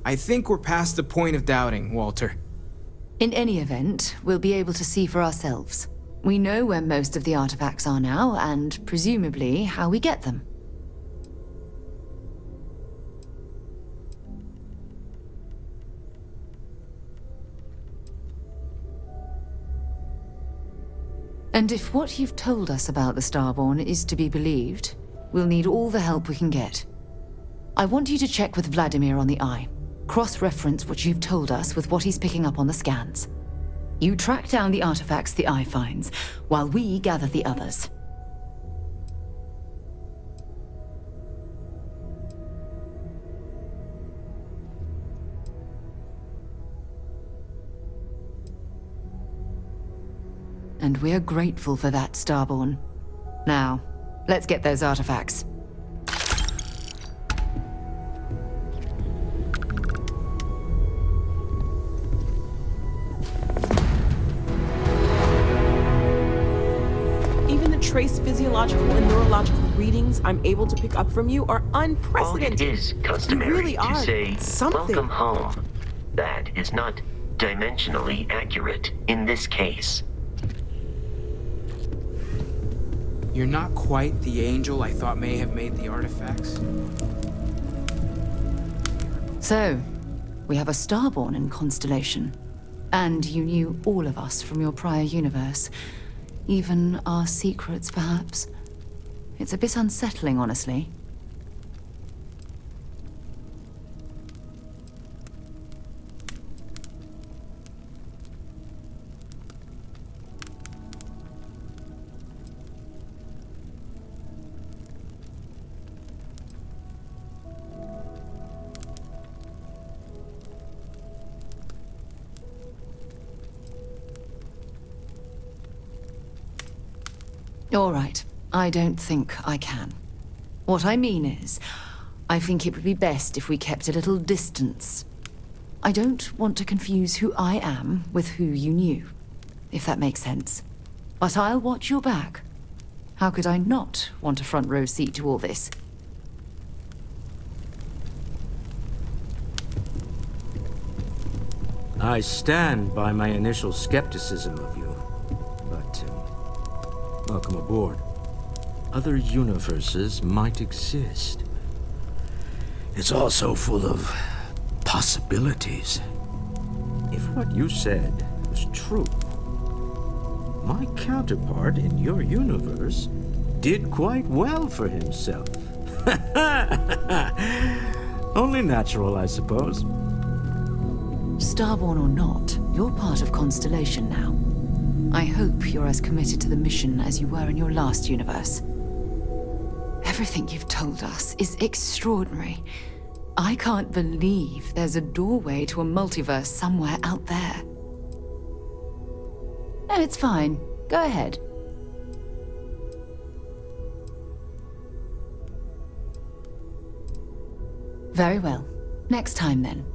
I think we're past the point of doubting, Walter. In any event, we'll be able to see for ourselves. We know where most of the artifacts are now, and presumably how we get them. And if what you've told us about the Starborn is to be believed, we'll need all the help we can get. I want you to check with Vladimir on the Eye. Cross-reference what you've told us with what he's picking up on the scans. You track down the artifacts the Eye finds, while we gather the others. And we're grateful for that, Starborn. Now, let's get those artifacts. Even the trace physiological and neurological readings I'm able to pick up from you are unprecedented. While it is customary really to say, something. welcome home, that is not dimensionally accurate in this case. You're not quite the angel I thought may have made the artifacts. So, we have a Starborn in Constellation. And you knew all of us from your prior universe. Even our secrets, perhaps. It's a bit unsettling, honestly. All right. I don't think I can. What I mean is, I think it would be best if we kept a little distance. I don't want to confuse who I am with who you knew, if that makes sense. But I'll watch your back. How could I not want a front row seat to all this? I stand by my initial skepticism of you, but welcome aboard. Other universes might exist. It's also full of possibilities. If what you said was true, my counterpart in your universe did quite well for himself. Only natural, I suppose. Starborn or not, you're part of Constellation now. I hope you're as committed to the mission as you were in your last universe. Everything you've told us is extraordinary. I can't believe there's a doorway to a multiverse somewhere out there. No, it's fine. Go ahead. Very well. Next time, then.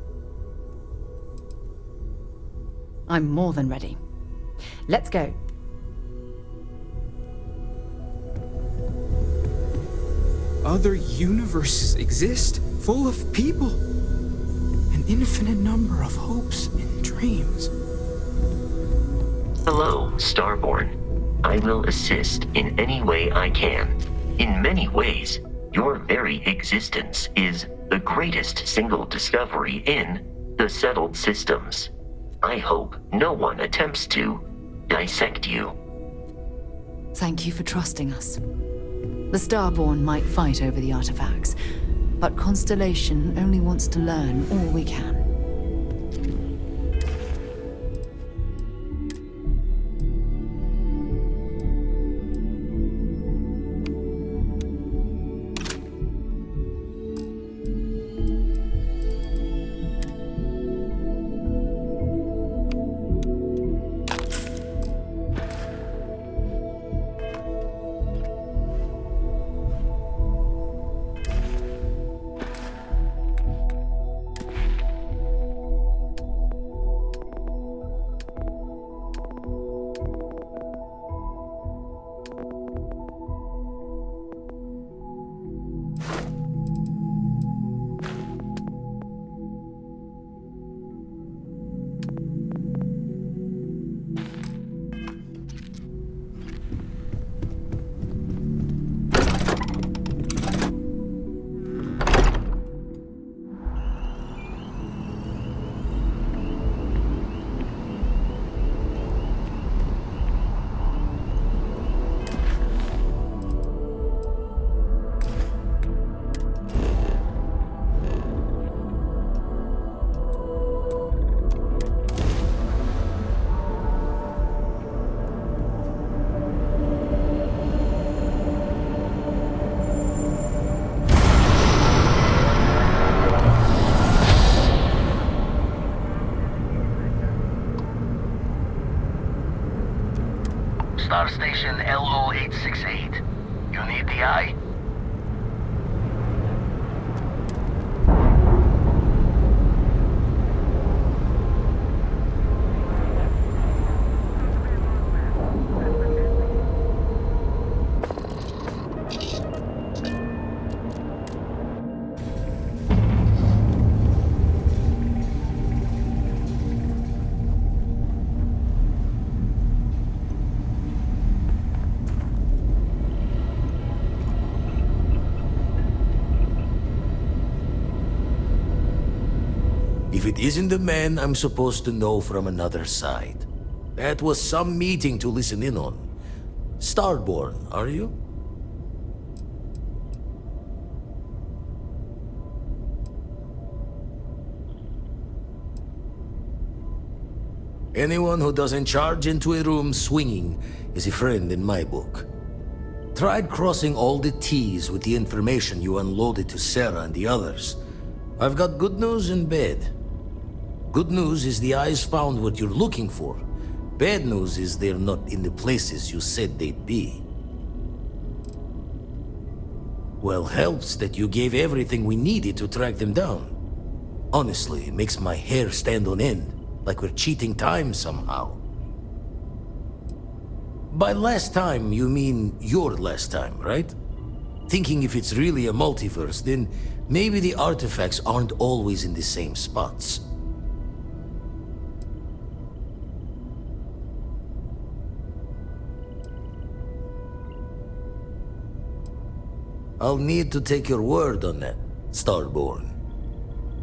I'm more than ready. Let's go. Other universes exist, full of people. An infinite number of hopes and dreams. Hello, Starborn. I will assist in any way I can. In many ways, your very existence is the greatest single discovery in the settled systems. I hope no one attempts to dissect you. Thank you for trusting us. The Starborn might fight over the artifacts, but Constellation only wants to learn all we can. Star Station LO868. You need the eye? If it isn't the man I'm supposed to know from another side. That was some meeting to listen in on. Starborn, are you? Anyone who doesn't charge into a room swinging is a friend in my book. Tried crossing all the T's with the information you unloaded to Sarah and the others. I've got good news and bad. Good news is the eyes found what you're looking for. Bad news is they're not in the places you said they'd be. Well, helps that you gave everything we needed to track them down. Honestly, it makes my hair stand on end, like we're cheating time somehow. By last time, you mean your last time, right? Thinking if it's really a multiverse, then maybe the artifacts aren't always in the same spots. I'll need to take your word on that, Starborn.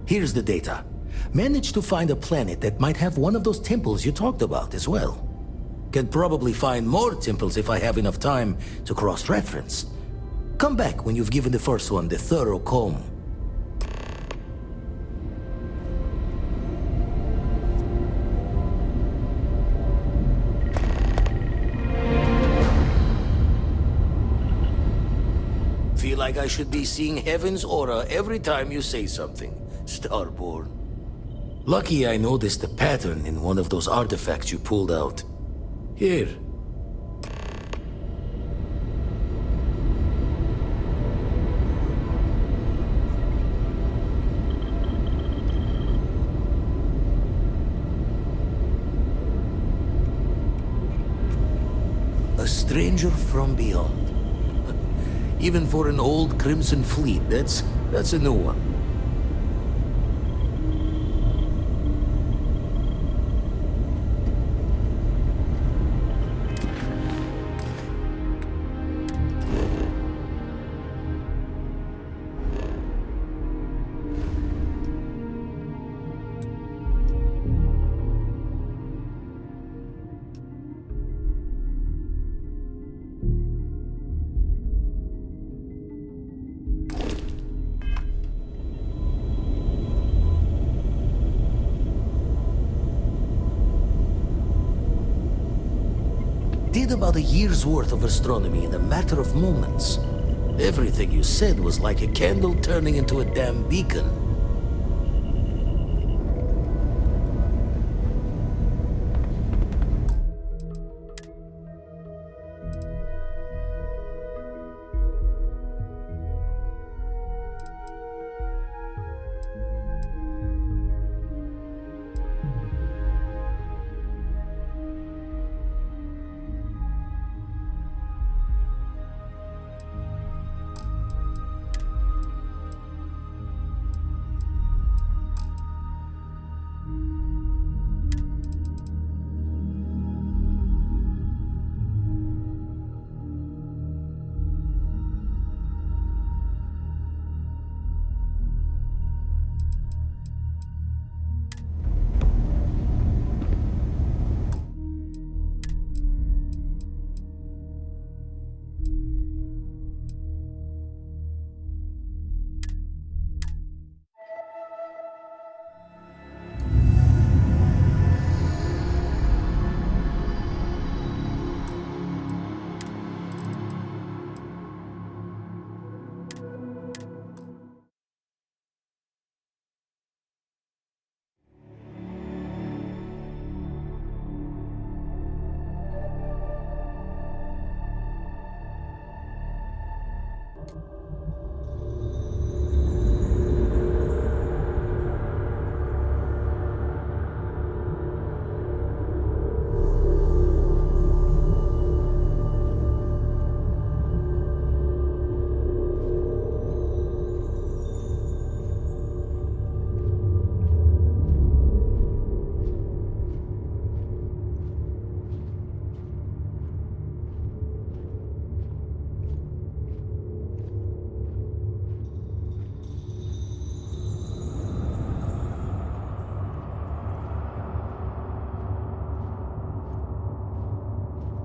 Here's the data. Managed to find a planet that might have one of those temples you talked about as well. Can probably find more temples if I have enough time to cross-reference. Come back when you've given the first one the thorough comb. Feel like I should be seeing heaven's aura every time you say something, Starborn. Lucky I noticed a pattern in one of those artifacts you pulled out. Here. A stranger from beyond. Even for an old Crimson Fleet, that's a new one. Did about a year's worth of astronomy in a matter of moments. Everything you said was like a candle turning into a damn beacon.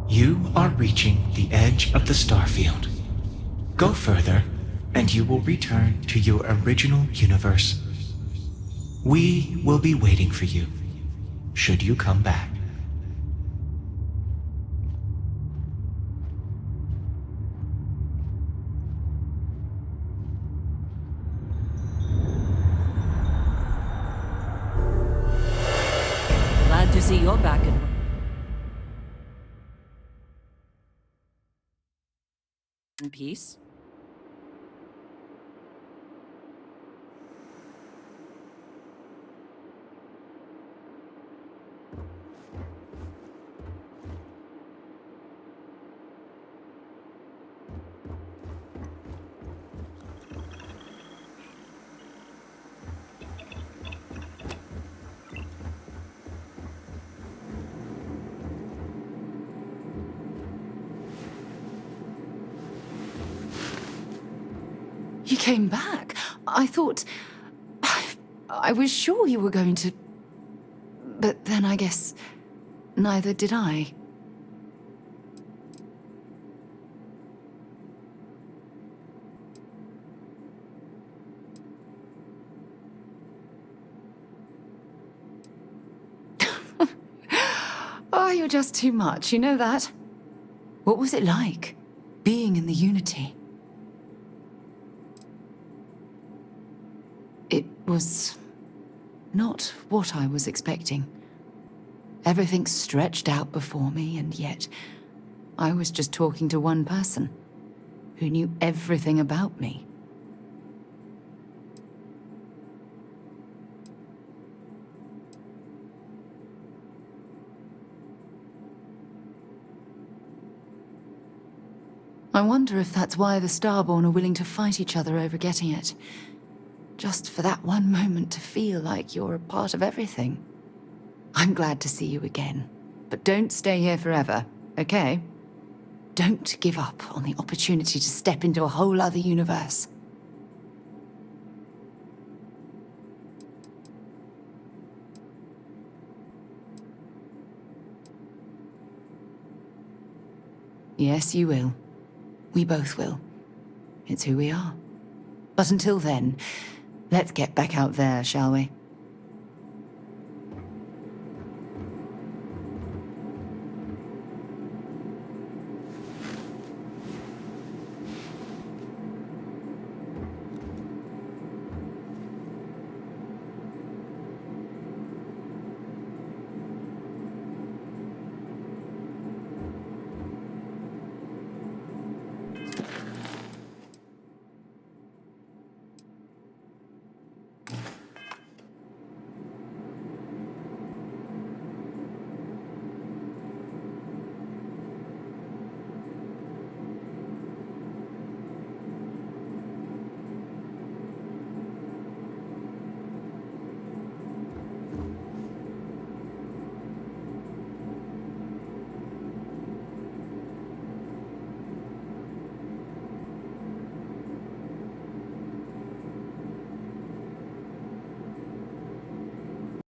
You are reaching the edge of the Starfield. Go further, and you will return to your original universe. We will be waiting for you, should you come back. Glad to see you're back in peace. You came back. I thought... I was sure you were going to... But then I guess neither did I. Oh, you're just too much, you know that? What was it like, being in the Unity? It was not what I was expecting. Everything stretched out before me, and yet I was just talking to one person who knew everything about me. I wonder if that's why the Starborn are willing to fight each other over getting it. Just for that one moment to feel like you're a part of everything. I'm glad to see you again. But don't stay here forever, okay? Don't give up on the opportunity to step into a whole other universe. Yes, you will. We both will. It's who we are. But until then, let's get back out there, shall we?